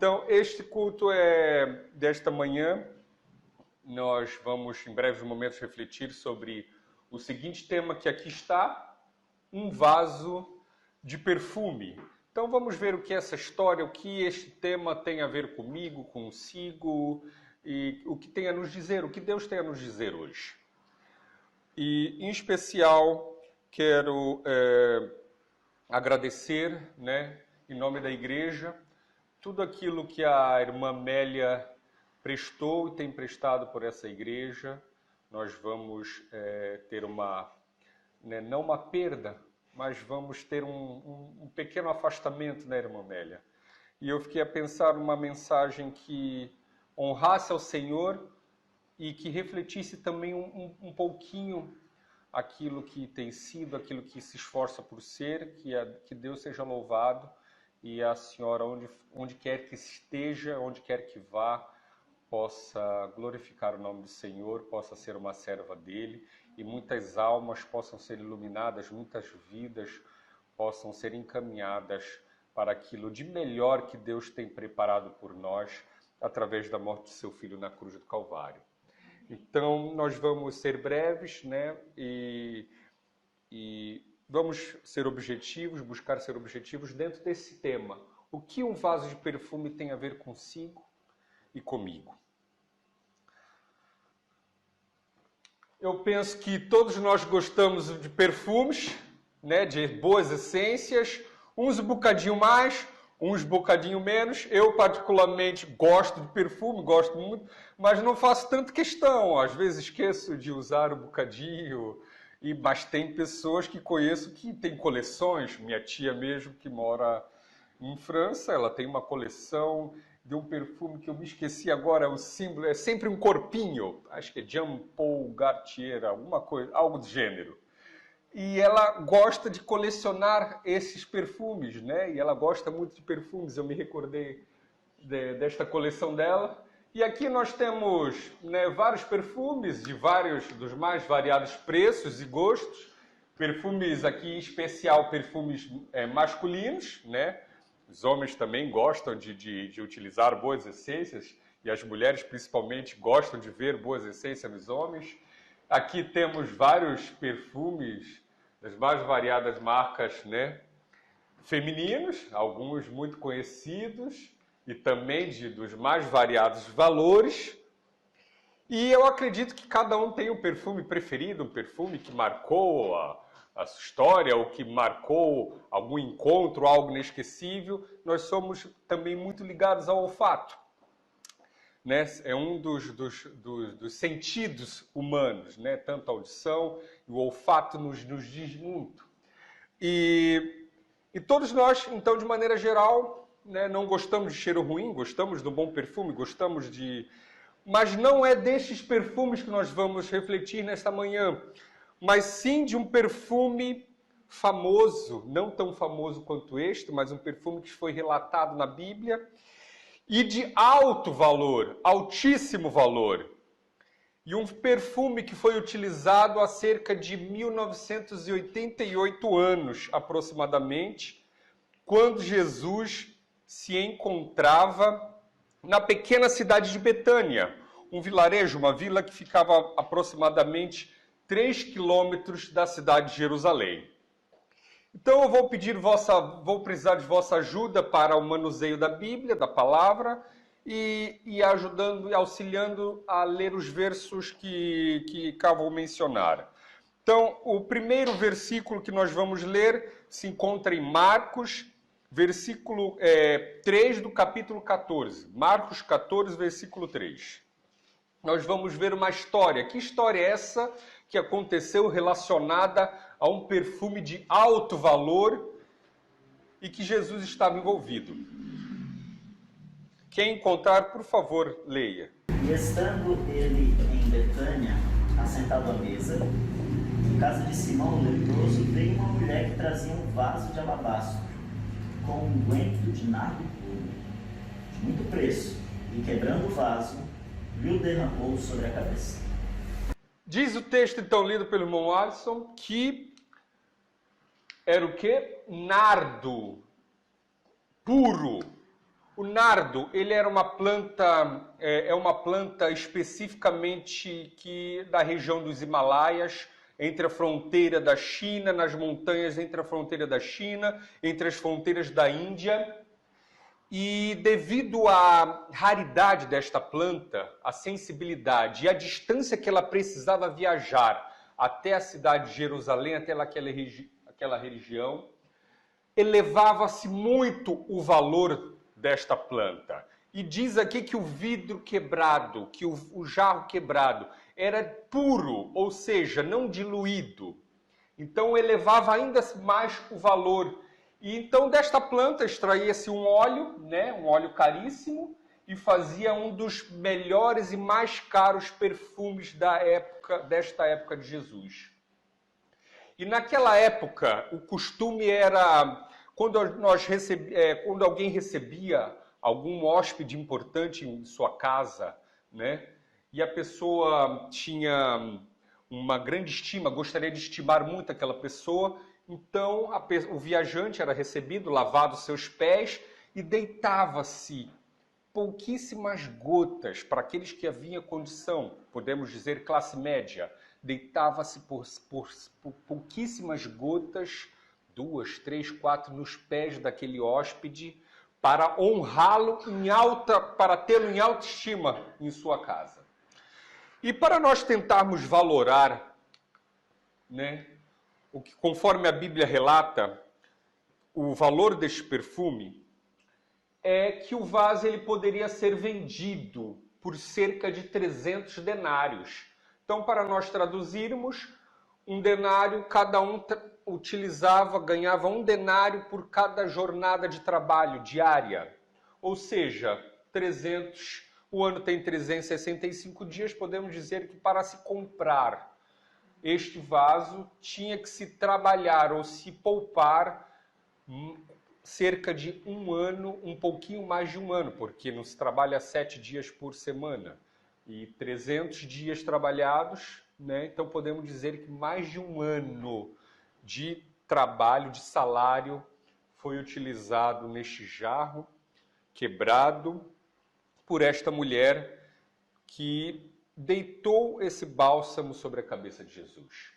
Então, este culto é desta manhã. Nós vamos, em breves momentos, refletir sobre o seguinte tema que aqui está: um vaso de perfume. Então, vamos ver o que é essa história, o que este tema tem a ver comigo, consigo, e o que tem a nos dizer, o que Deus tem a nos dizer hoje. E, em especial, quero agradecer, em nome da igreja, tudo aquilo que a irmã Mélia prestou e tem prestado por essa igreja. Nós vamos ter não uma perda, mas vamos ter um pequeno afastamento, irmã Mélia? E eu fiquei a pensar numa mensagem que honrasse ao Senhor e que refletisse também um pouquinho aquilo que tem sido, aquilo que se esforça por ser, que Deus seja louvado e a senhora, onde quer que esteja, onde quer que vá, possa glorificar o nome do Senhor, possa ser uma serva dele e muitas almas possam ser iluminadas, muitas vidas possam ser encaminhadas para aquilo de melhor que Deus tem preparado por nós através da morte de seu Filho na cruz do Calvário. Então, nós vamos ser breves, e vamos ser objetivos, buscar ser objetivos dentro desse tema. O que um vaso de perfume tem a ver consigo e comigo? Eu penso que todos nós gostamos de perfumes, de boas essências, uns um bocadinho mais, uns um bocadinho menos. Eu, particularmente, gosto de perfume, gosto muito, mas não faço tanta questão. Às vezes esqueço de usar um bocadinho, mas tem pessoas que conheço que têm coleções. Minha tia mesmo, que mora em França, ela tem uma coleção de um perfume que eu me esqueci agora, o símbolo é sempre um corpinho, acho que é Jean Paul Gaultier, alguma coisa, algo do gênero. E ela gosta de colecionar esses perfumes, E ela gosta muito de perfumes, eu me recordei desta coleção dela. E aqui nós temos vários perfumes de dos mais variados preços e gostos. Perfumes aqui em especial, perfumes masculinos, Os homens também gostam de utilizar boas essências e as mulheres principalmente gostam de ver boas essências nos homens. Aqui temos vários perfumes das mais variadas marcas, femininos, alguns muito conhecidos e também dos mais variados valores. E eu acredito que cada um tem um perfume preferido, um perfume que marcou a sua história, ou que marcou algum encontro, algo inesquecível. Nós somos também muito ligados ao olfato. É um dos sentidos humanos, tanto a audição e o olfato nos diz muito. E todos nós, então, de maneira geral, não gostamos de cheiro ruim, gostamos do bom perfume, gostamos de... Mas não é destes perfumes que nós vamos refletir nesta manhã, mas sim de um perfume famoso, não tão famoso quanto este, mas um perfume que foi relatado na Bíblia, e de alto valor, altíssimo valor. E um perfume que foi utilizado há cerca de 1988 anos, aproximadamente, quando Jesus se encontrava na pequena cidade de Betânia, um vilarejo, uma vila que ficava aproximadamente 3 quilômetros da cidade de Jerusalém. Então eu vou precisar de vossa ajuda para o manuseio da Bíblia, da palavra, e ajudando e auxiliando a ler os versos que cá vou mencionar. Então, o primeiro versículo que nós vamos ler se encontra em Marcos, versículo 3 do capítulo 14. Marcos 14, versículo 3. Nós vamos ver uma história. Que história é essa que aconteceu relacionada a um perfume de alto valor e que Jesus estava envolvido? Quem encontrar, por favor, leia. E estando ele em Betânia, assentado à mesa, em casa de Simão o leproso, veio uma mulher que trazia um vaso de alabastro com um unguento de nardo puro, de muito preço, e quebrando o vaso, lhe o derramou sobre a cabeça. Diz o texto, então, lido pelo irmão Alisson, que era o quê? Nardo puro. O nardo, ele era uma planta, é uma planta especificamente da região dos Himalaias, entre a fronteira da China, nas montanhas entre a fronteira da China, entre as fronteiras da Índia. E devido à raridade desta planta, a sensibilidade e a distância que ela precisava viajar até a cidade de Jerusalém, até aquela região, elevava-se muito o valor desta planta. E diz aqui que o vidro quebrado, que o jarro quebrado era puro, ou seja, não diluído. Então elevava ainda mais o valor. E então desta planta extraía-se um óleo, né, um óleo caríssimo, e fazia um dos melhores e mais caros perfumes desta época de Jesus. E naquela época, o costume era, quando alguém recebia algum hóspede importante em sua casa, né, e a pessoa tinha uma grande estima, gostaria de estimar muito aquela pessoa, então o viajante era recebido, lavado seus pés e deitava-se pouquíssimas gotas para aqueles que haviam condição, podemos dizer classe média, deitava-se por pouquíssimas gotas, 2, 3, 4 nos pés daquele hóspede para honrá-lo para tê-lo em alta estima em sua casa. E para nós tentarmos valorar, né, o que, conforme a Bíblia relata, o valor deste perfume, é que o vaso ele poderia ser vendido por cerca de 300 denários. Então, para nós traduzirmos, um denário, cada um ganhava um denário por cada jornada de trabalho diária. Ou seja, 300, o ano tem 365 dias, podemos dizer que para se comprar este vaso tinha que se trabalhar ou se poupar cerca de um ano, um pouquinho mais de um ano, porque não se trabalha 7 dias por semana. E 300 dias trabalhados, né? Então podemos dizer que mais de um ano de trabalho, de salário, foi utilizado neste jarro quebrado por esta mulher que deitou esse bálsamo sobre a cabeça de Jesus.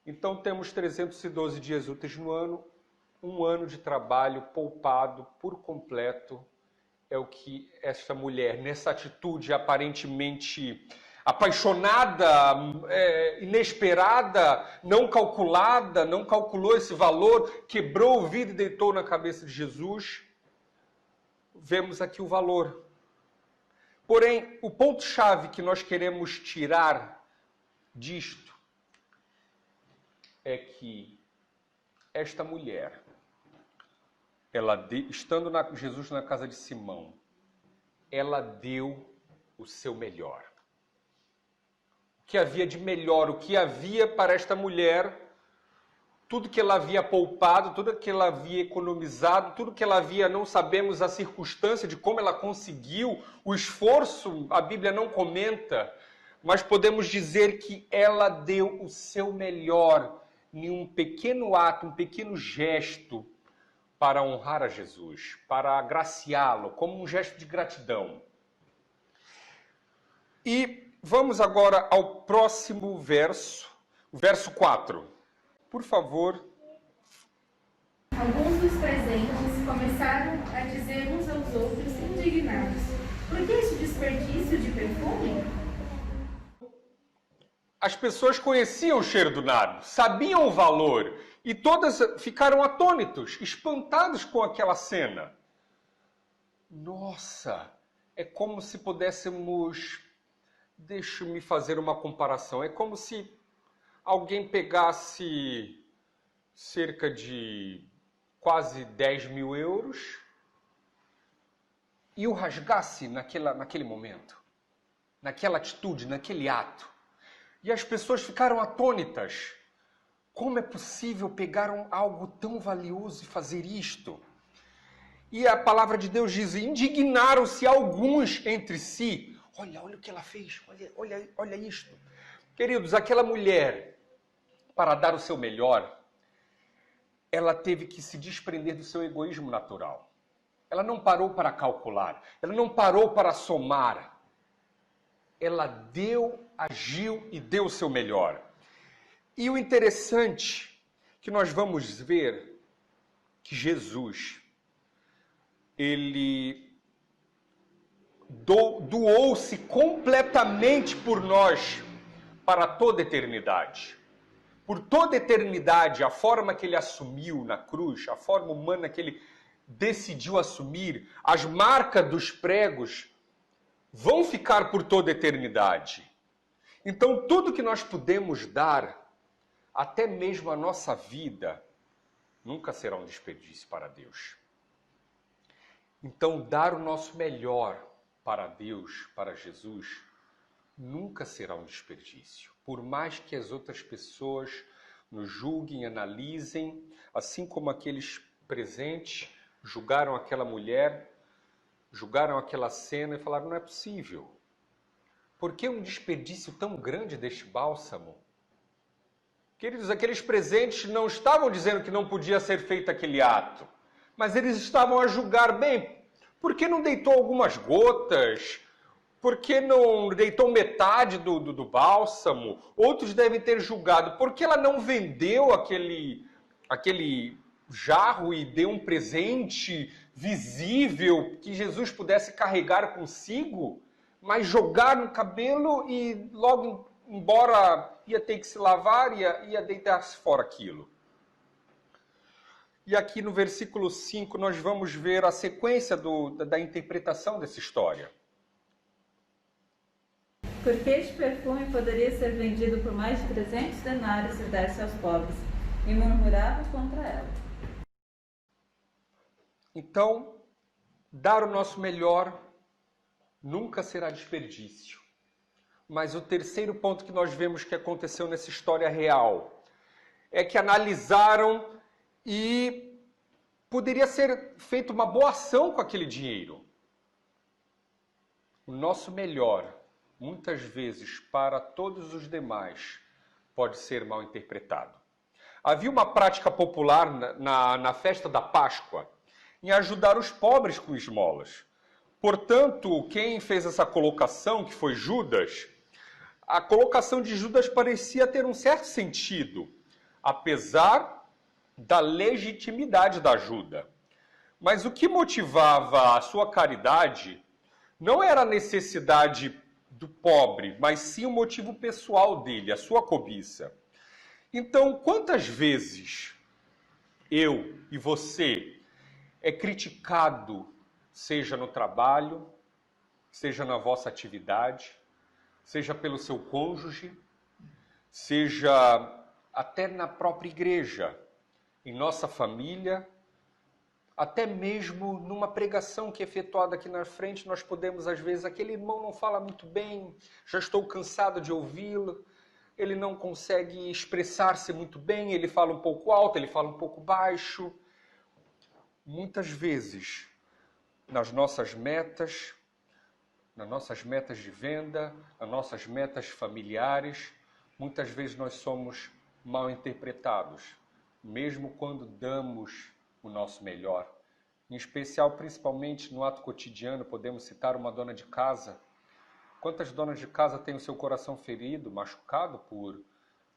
Então temos 312 dias úteis no ano, um ano de trabalho poupado por completo, é o que esta mulher, nessa atitude aparentemente apaixonada, inesperada, não calculada, não calculou esse valor, quebrou o vidro e deitou na cabeça de Jesus. Vemos aqui o valor. Porém, o ponto-chave que nós queremos tirar disto é que esta mulher, estando Jesus na casa de Simão, ela deu o seu melhor. O que havia de melhor, o que havia para esta mulher, tudo que ela havia poupado, tudo que ela havia economizado, tudo que ela havia, não sabemos a circunstância de como ela conseguiu, o esforço, a Bíblia não comenta, mas podemos dizer que ela deu o seu melhor em um pequeno ato, um pequeno gesto para honrar a Jesus, para agraciá-lo, como um gesto de gratidão. E vamos agora ao próximo verso, o verso 4. Por favor. Alguns dos presentes começaram a dizer uns aos outros, indignados: por que esse desperdício de perfume? As pessoas conheciam o cheiro do nardo, sabiam o valor, e todas ficaram atônitos, espantados com aquela cena. Nossa, é como se pudéssemos... Deixa-me fazer uma comparação. É como se alguém pegasse cerca de quase 10 mil euros e o rasgasse naquele momento, naquela atitude, naquele ato. E as pessoas ficaram atônitas. Como é possível pegar algo tão valioso e fazer isto? E a palavra de Deus diz, indignaram-se alguns entre si. Olha o que ela fez, olha isto. Queridos, aquela mulher, para dar o seu melhor, ela teve que se desprender do seu egoísmo natural. Ela não parou para calcular, ela não parou para somar. Ela agiu e deu o seu melhor. E o interessante que nós vamos ver que Jesus, ele doou-se completamente por nós para toda a eternidade. Por toda a eternidade, a forma que ele assumiu na cruz, a forma humana que ele decidiu assumir, as marcas dos pregos vão ficar por toda a eternidade. Então, tudo que nós podemos dar, até mesmo a nossa vida, nunca será um desperdício para Deus. Então, dar o nosso melhor para Deus, para Jesus, nunca será um desperdício. Por mais que as outras pessoas nos julguem, analisem, assim como aqueles presentes julgaram aquela mulher, julgaram aquela cena e falaram, não é possível. Por que um desperdício tão grande deste bálsamo? Queridos, aqueles presentes não estavam dizendo que não podia ser feito aquele ato, mas eles estavam a julgar, bem, por que não deitou algumas gotas? Por que não deitou metade do bálsamo? Outros devem ter julgado, por que ela não vendeu aquele jarro e deu um presente visível que Jesus pudesse carregar consigo, mas jogar no cabelo e logo embora ia ter que se lavar, ia deitar-se fora aquilo. E aqui no versículo 5 nós vamos ver a sequência da interpretação dessa história. Porque este perfume poderia ser vendido por mais de 300 denários e dar-se aos pobres, e murmurava contra ela. Então, dar o nosso melhor nunca será desperdício. Mas o terceiro ponto que nós vemos que aconteceu nessa história real é que analisaram e poderia ser feita uma boa ação com aquele dinheiro. O nosso melhor, muitas vezes, para todos os demais, pode ser mal interpretado. Havia uma prática popular na festa da Páscoa em ajudar os pobres com esmolas. Portanto, quem fez essa colocação, que foi Judas, a colocação de Judas parecia ter um certo sentido, apesar da legitimidade da ajuda. Mas o que motivava a sua caridade não era a necessidade do pobre, mas sim o motivo pessoal dele, a sua cobiça. Então, quantas vezes eu e você é criticado, seja no trabalho, seja na vossa atividade, seja pelo seu cônjuge, seja até na própria igreja, em nossa família, até mesmo numa pregação que é efetuada aqui na frente, nós podemos, às vezes, aquele irmão não fala muito bem, já estou cansado de ouvi-lo, ele não consegue expressar-se muito bem, ele fala um pouco alto, ele fala um pouco baixo. Muitas vezes, nas nossas metas de venda, nas nossas metas familiares, muitas vezes nós somos mal interpretados, mesmo quando damos o nosso melhor. Em especial, principalmente no ato cotidiano, podemos citar uma dona de casa. Quantas donas de casa têm o seu coração ferido, machucado por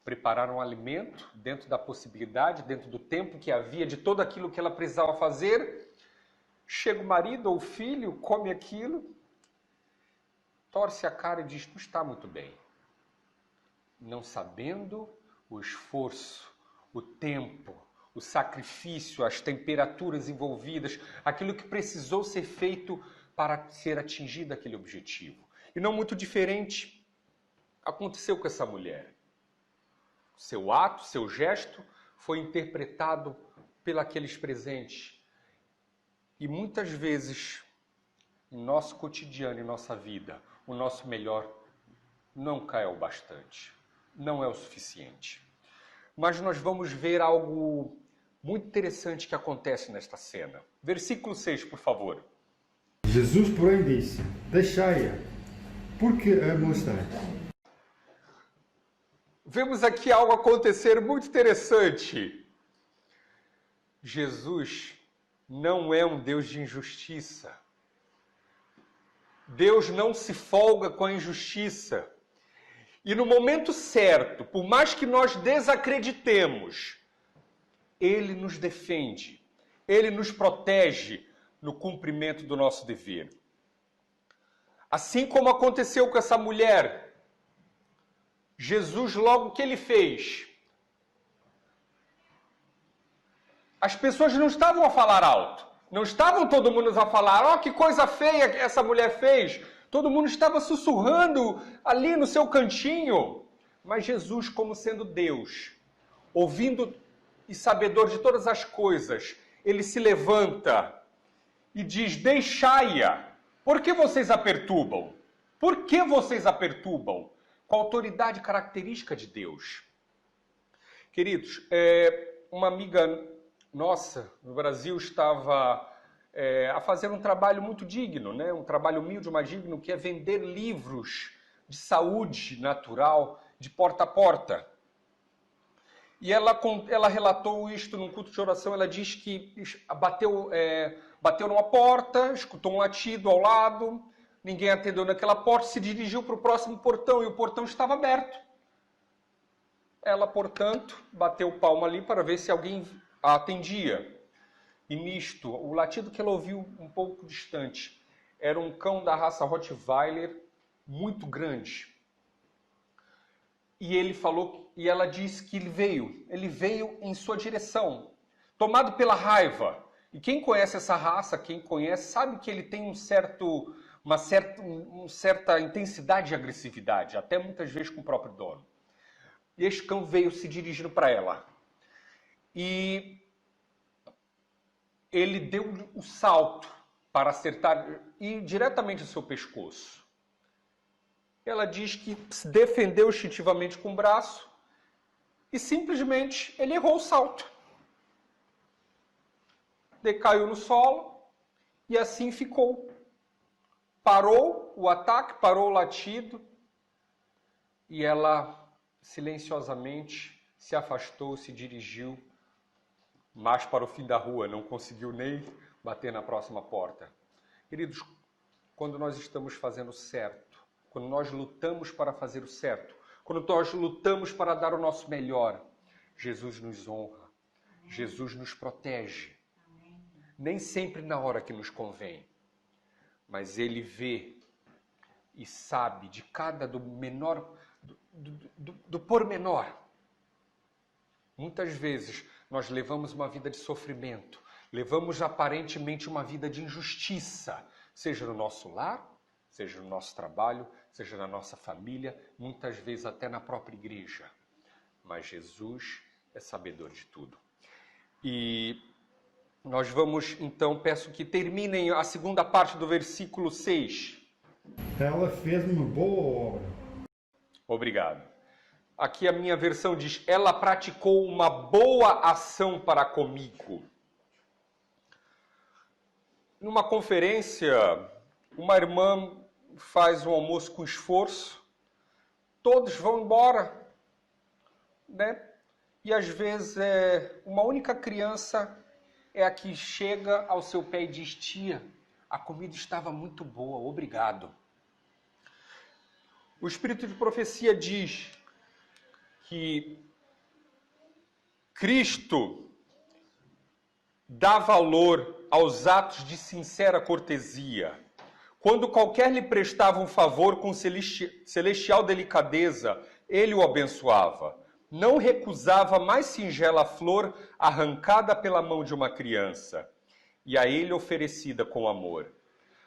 preparar um alimento dentro da possibilidade, dentro do tempo que havia, de tudo aquilo que ela precisava fazer? Chega o marido ou o filho, come aquilo, torce a cara e diz, não está muito bem. Não sabendo o esforço, o tempo, o sacrifício, as temperaturas envolvidas, aquilo que precisou ser feito para ser atingido aquele objetivo. E não muito diferente aconteceu com essa mulher. Seu ato, seu gesto foi interpretado pelos presentes. E muitas vezes, em nosso cotidiano, em nossa vida, o nosso melhor nunca é o bastante, não é o suficiente. Mas nós vamos ver algo muito interessante que acontece nesta cena. Versículo 6, por favor. Jesus, porém, disse, deixai-a, porque a mostrai. Vemos aqui algo acontecer muito interessante. Jesus não é um Deus de injustiça. Deus não se folga com a injustiça. E no momento certo, por mais que nós desacreditemos, Ele nos defende, Ele nos protege no cumprimento do nosso dever. Assim como aconteceu com essa mulher, Jesus, logo que Ele fez, as pessoas não estavam a falar alto, não estavam todo mundo a falar, ó, que coisa feia que essa mulher fez. Todo mundo estava sussurrando ali no seu cantinho. Mas Jesus, como sendo Deus, ouvindo e sabedor de todas as coisas, Ele se levanta e diz, deixai-a. Por que vocês a perturbam? Por que vocês a perturbam? Com a autoridade característica de Deus. Queridos, uma amiga nossa no Brasil estava a fazer um trabalho muito digno, né? Um trabalho humilde, mas digno, que é vender livros de saúde natural de porta a porta. E ela relatou isto num culto de oração. Ela diz que bateu numa porta, escutou um latido ao lado, ninguém atendeu naquela porta, se dirigiu para o próximo portão e o portão estava aberto. Ela, portanto, bateu palma ali para ver se alguém a atendia. E nisto, o latido que ela ouviu um pouco distante era um cão da raça Rottweiler muito grande. E ela disse que ele veio em sua direção, tomado pela raiva. E quem conhece essa raça, quem conhece, sabe que ele tem uma certa intensidade de agressividade, até muitas vezes com o próprio dono. E este cão veio se dirigindo para ela. E ele deu o salto para acertar e diretamente no seu pescoço. Ela diz que se defendeu instintivamente com o braço e simplesmente ele errou o salto. Decaiu no solo e assim ficou. Parou o ataque, parou o latido e ela silenciosamente se afastou, se dirigiu mais para o fim da rua, não conseguiu nem bater na próxima porta. Queridos, quando nós estamos fazendo certo, quando nós lutamos para fazer o certo, quando nós lutamos para dar o nosso melhor, Jesus nos honra, Jesus nos protege. Nem sempre na hora que nos convém, mas Ele vê e sabe de cada do pormenor. Muitas vezes nós levamos uma vida de sofrimento, levamos aparentemente uma vida de injustiça, seja no nosso lar, seja no nosso trabalho, seja na nossa família, muitas vezes até na própria igreja. Mas Jesus é sabedor de tudo. E nós vamos, então, peço que terminem a segunda parte do versículo 6. Ela fez uma boa obra. Obrigado. Aqui a minha versão diz, ela praticou uma boa ação para comigo. Numa conferência, uma irmã faz um almoço com esforço, todos vão embora, né? E às vezes uma única criança é a que chega ao seu pé e diz, tia, a comida estava muito boa, obrigado. O Espírito de Profecia diz que Cristo dá valor aos atos de sincera cortesia. Quando qualquer lhe prestava um favor com celestial delicadeza, ele o abençoava. Não recusava a mais singela flor arrancada pela mão de uma criança, e a ele oferecida com amor.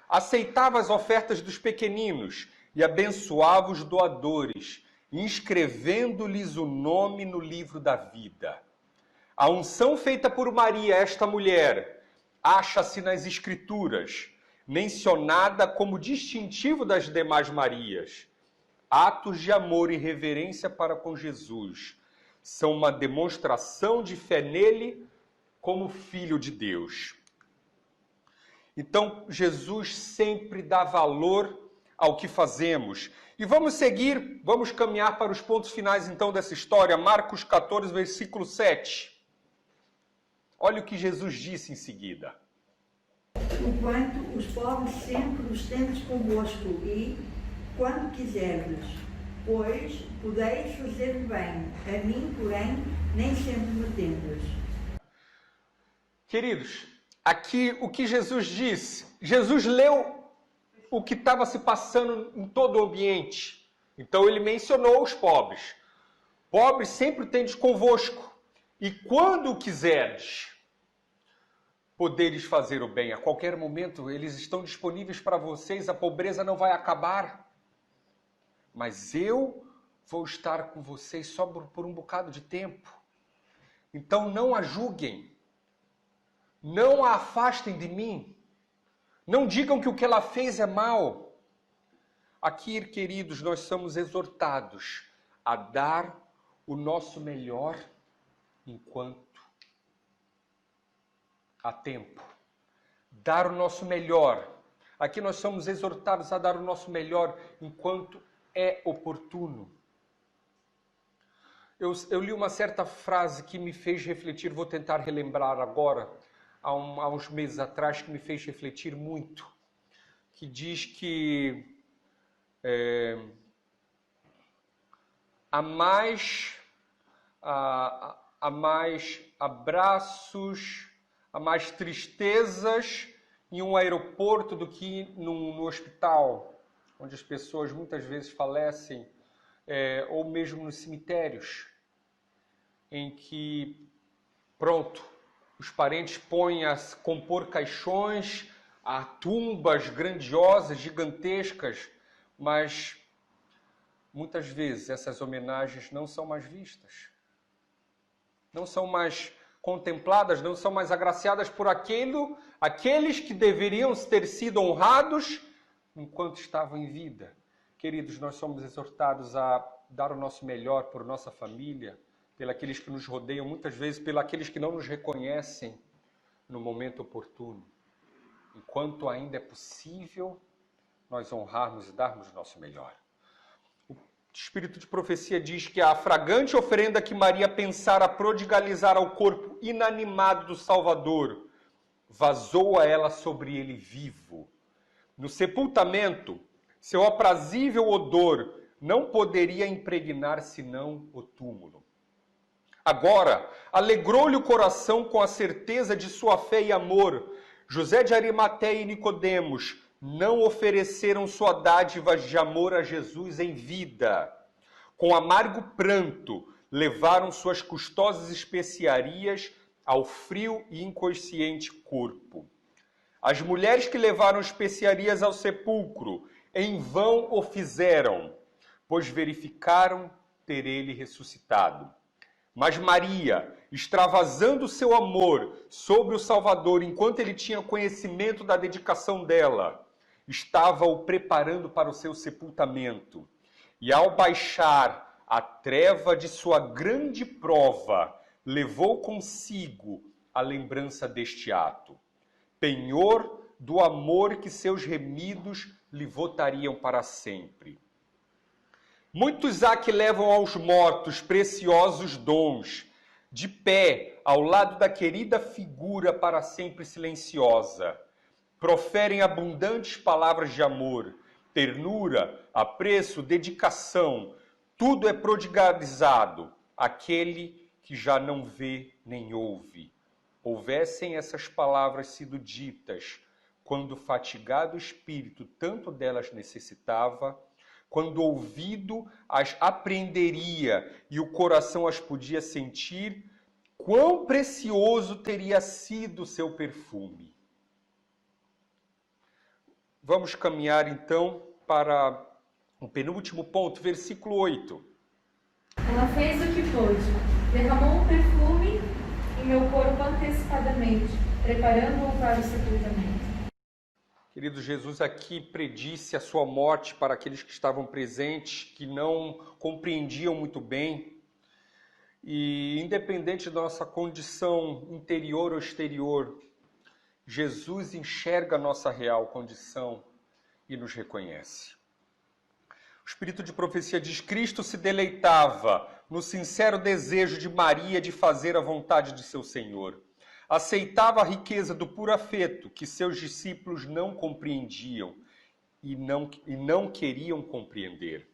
Aceitava as ofertas dos pequeninos e abençoava os doadores, inscrevendo-lhes o nome no livro da vida. A unção feita por Maria, esta mulher, acha-se nas Escrituras, mencionada como distintivo das demais Marias. Atos de amor e reverência para com Jesus são uma demonstração de fé nele como Filho de Deus. Então, Jesus sempre dá valor ao que fazemos. E vamos seguir, vamos caminhar para os pontos finais então dessa história. Marcos 14, versículo 7. Olha o que Jesus disse em seguida. porquanto os pobres sempre os tendes convosco e, quando quiserdes, pois podeis fazer bem, a mim, porém, nem sempre me tendes. Queridos, aqui o que Jesus disse, Jesus leu o que estava se passando em todo o ambiente. Então ele mencionou os pobres. Pobres sempre tendes convosco, e quando quiserdes, poderes fazer o bem. A qualquer momento eles estão disponíveis para vocês, a pobreza não vai acabar. Mas eu vou estar com vocês só por um bocado de tempo. Então não a julguem. Não a afastem de mim. Não digam que o que ela fez é mal. Aqui, queridos, nós somos exortados a dar o nosso melhor enquanto há tempo. Dar o nosso melhor. Aqui nós somos exortados a dar o nosso melhor enquanto é oportuno. Eu li uma certa frase que me fez refletir, vou tentar relembrar agora, há uns meses atrás, que me fez refletir muito, que diz que há mais abraços, há mais tristezas em um aeroporto do que no hospital, onde as pessoas muitas vezes falecem, ou mesmo nos cemitérios, em que, pronto, os parentes põem a compor caixões, há tumbas grandiosas, gigantescas, mas muitas vezes essas homenagens não são mais vistas, não são mais contempladas, não são mais agraciadas por aqueles que deveriam ter sido honrados enquanto estavam em vida. Queridos, nós somos exortados a dar o nosso melhor por nossa família, pelos que nos rodeiam, muitas vezes pelos que não nos reconhecem no momento oportuno. Enquanto ainda é possível, nós honrarmos e darmos o nosso melhor. O Espírito de Profecia diz que a fragante oferenda que Maria pensara prodigalizar ao corpo inanimado do Salvador, vazou a ela sobre ele vivo. No sepultamento, seu aprazível odor não poderia impregnar senão o túmulo. Agora, alegrou-lhe o coração com a certeza de sua fé e amor. José de Arimateia e Nicodemos não ofereceram sua dádiva de amor a Jesus em vida. Com amargo pranto, levaram suas custosas especiarias ao frio e inconsciente corpo. As mulheres que levaram especiarias ao sepulcro, em vão o fizeram, pois verificaram ter ele ressuscitado. Mas Maria, extravasando seu amor sobre o Salvador, enquanto ele tinha conhecimento da dedicação dela, estava o preparando para o seu sepultamento. E ao baixar a treva de sua grande prova, levou consigo a lembrança deste ato, penhor do amor que seus remidos lhe votariam para sempre. Muitos há que levam aos mortos preciosos dons, de pé ao lado da querida figura para sempre silenciosa. Proferem abundantes palavras de amor, ternura, apreço, dedicação. Tudo é prodigalizado àquele que já não vê nem ouve. Houvessem essas palavras sido ditas quando o fatigado espírito tanto delas necessitava, quando o ouvido as apreenderia e o coração as podia sentir, quão precioso teria sido o seu perfume. Vamos caminhar então para o penúltimo ponto, versículo 8. Ela fez o que pôde, derramou o perfume em meu corpo antecipadamente, preparando-o para o sepultamento. Querido, Jesus aqui predisse a sua morte para aqueles que estavam presentes, que não compreendiam muito bem. E independente da nossa condição interior ou exterior, Jesus enxerga a nossa real condição e nos reconhece. O Espírito de Profecia diz: Cristo se deleitava no sincero desejo de Maria de fazer a vontade de seu Senhor. aceitava a riqueza do puro afeto que seus discípulos não compreendiam e não queriam compreender.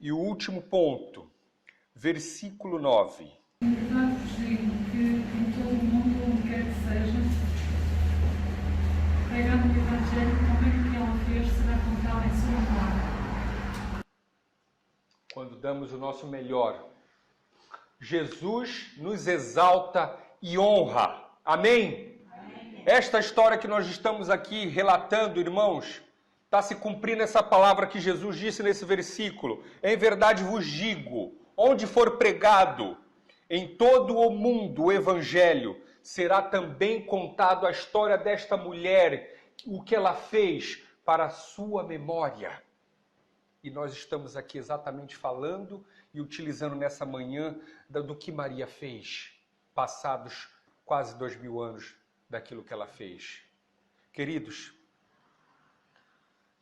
E o último ponto, versículo 9. Em verdade vos digo que em todo o mundo, onde quer que seja, pregando o Evangelho, também o que ela fez será contado em sua memória. Quando damos o nosso melhor, Jesus nos exalta e honra. Amém? Amém? Esta história que nós estamos aqui relatando, irmãos, está se cumprindo essa palavra que Jesus disse nesse versículo. Em verdade vos digo, onde for pregado em todo o mundo o Evangelho, será também contado a história desta mulher, o que ela fez para a sua memória. E nós estamos aqui exatamente falando e utilizando nessa manhã do que Maria fez, passados quase 2000 anos daquilo que ela fez. Queridos,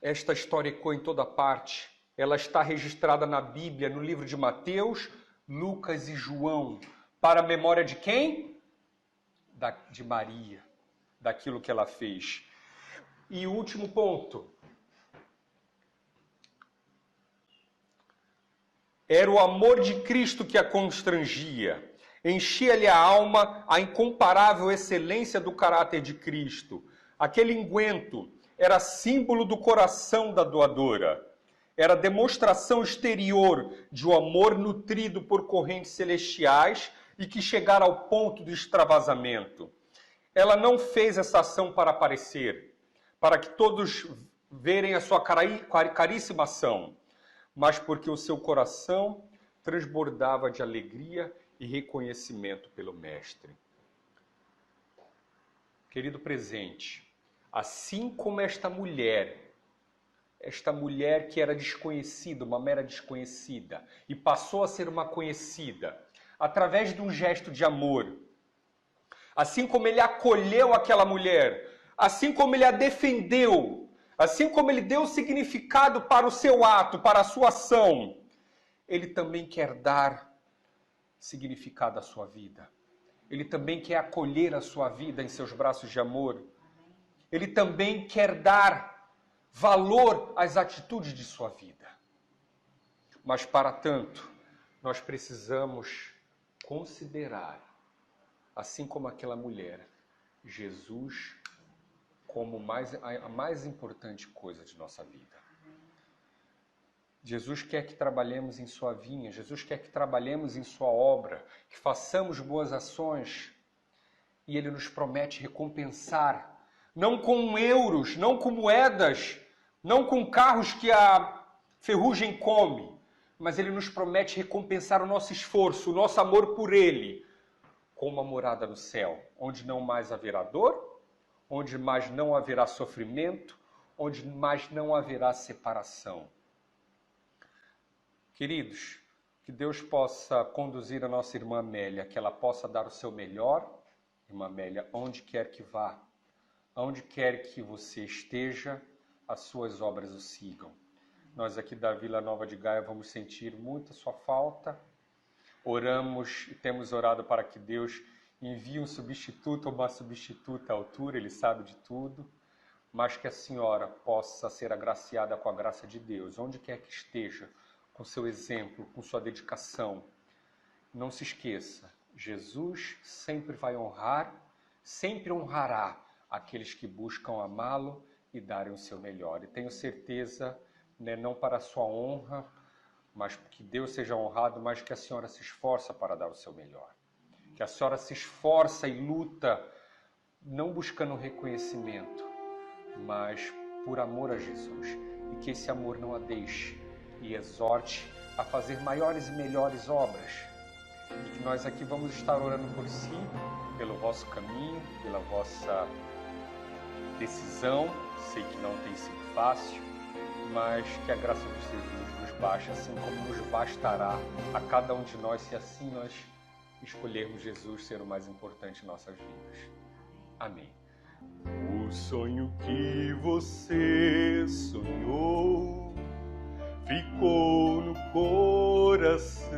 esta história ecoa em toda parte. Ela está registrada na Bíblia, no livro de Mateus, Lucas e João. Para a memória de quem? De Maria, daquilo que ela fez. E o último ponto. Era o amor de Cristo que a constrangia. Enchia-lhe a alma a incomparável excelência do caráter de Cristo. Aquele unguento era símbolo do coração da doadora. Era demonstração exterior de um amor nutrido por correntes celestiais e que chegara ao ponto do extravasamento. Ela não fez essa ação para aparecer, para que todos verem a sua caríssima ação, mas porque o seu coração transbordava de alegria e reconhecimento pelo Mestre. Querido presente, assim como esta mulher que era desconhecida, uma mera desconhecida, e passou a ser uma conhecida, através de um gesto de amor, assim como ele acolheu aquela mulher, assim como ele a defendeu, assim como ele deu significado para o seu ato, para a sua ação, ele também quer dar significado à sua vida. Ele também quer acolher a sua vida em seus braços de amor. Ele também quer dar valor às atitudes de sua vida. Mas, para tanto, nós precisamos considerar, assim como aquela mulher, Jesus como a mais importante coisa de nossa vida. Jesus quer que trabalhemos em sua vinha, Jesus quer que trabalhemos em sua obra, que façamos boas ações, e Ele nos promete recompensar, não com euros, não com moedas, não com carros que a ferrugem come, mas Ele nos promete recompensar o nosso esforço, o nosso amor por Ele, com uma morada no céu, onde não mais haverá dor, onde mais não haverá sofrimento, onde mais não haverá separação. Queridos, que Deus possa conduzir a nossa irmã Amélia, que ela possa dar o seu melhor, irmã Amélia, onde quer que vá, onde quer que você esteja, as suas obras o sigam. Nós aqui da Vila Nova de Gaia vamos sentir muito a sua falta. Oramos e temos orado para que Deus envie um substituto ou uma substituta à altura, Ele sabe de tudo, mas que a senhora possa ser agraciada com a graça de Deus, onde quer que esteja, com seu exemplo, com sua dedicação. Não se esqueça, Jesus sempre vai honrar, sempre honrará aqueles que buscam amá-lo e darem o seu melhor. E tenho certeza, não para a sua honra, mas que Deus seja honrado, mas que a senhora se esforça para dar o seu melhor. Que a senhora se esforça e luta, não buscando reconhecimento, mas por amor a Jesus. E que esse amor não a deixe e exorte a fazer maiores e melhores obras. E que nós aqui vamos estar orando por si, pelo vosso caminho, pela vossa decisão. Sei que não tem sido fácil, mas que a graça de Jesus nos baixe, assim como nos bastará a cada um de nós, se assim nós escolhermos Jesus ser o mais importante em nossas vidas. Amém. O sonho que você sonhou ficou no coração.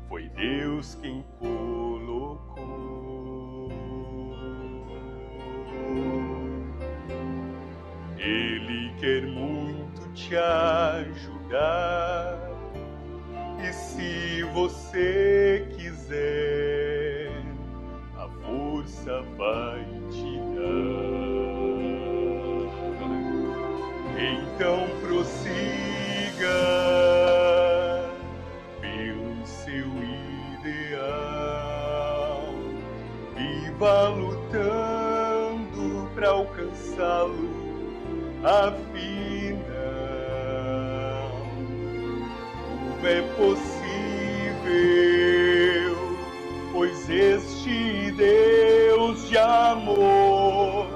Foi Deus quem colocou quer muito te ajudar. E se você quiser, a força vai te dar. Então prossiga pelo seu ideal, viva lutando para alcançá-lo, afinal tudo é possível, pois este Deus de amor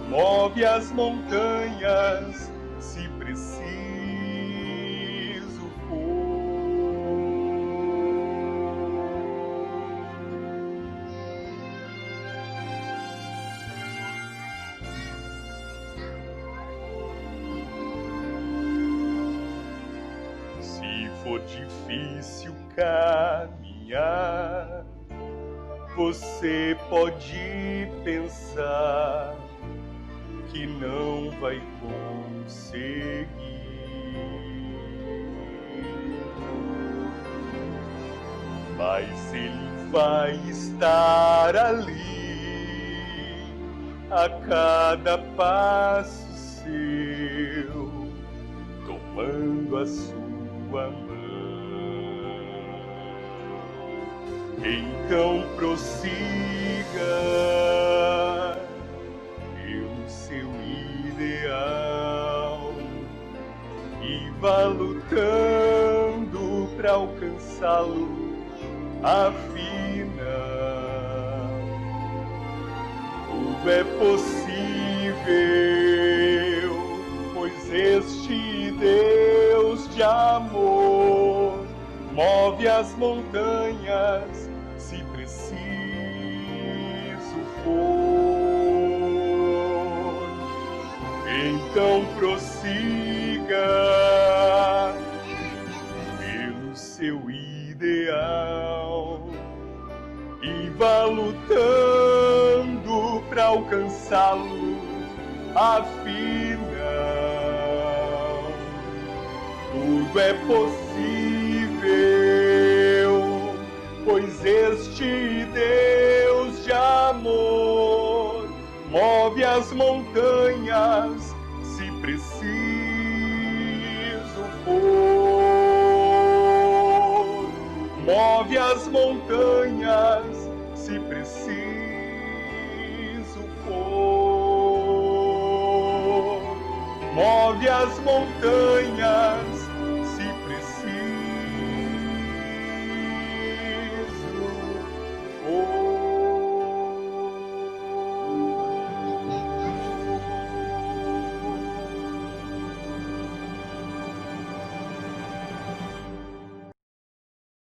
move as montanhas se preciso for. Se for difícil caminhar, você pode pensar que não vai conseguir. Mas Ele vai estar ali a cada passo seu, tomando a sua mão. Então prossiga pelo seu ideal e vá lutando para alcançá-lo, afinal tudo é possível, pois este Deus de amor move as montanhas se preciso for. Então prossiga pelo seu ideal e vá lutando para alcançá-lo, afinal tudo é possível, pois este Deus de amor move as montanhas se preciso for. Move as montanhas se preciso for. Move as montanhas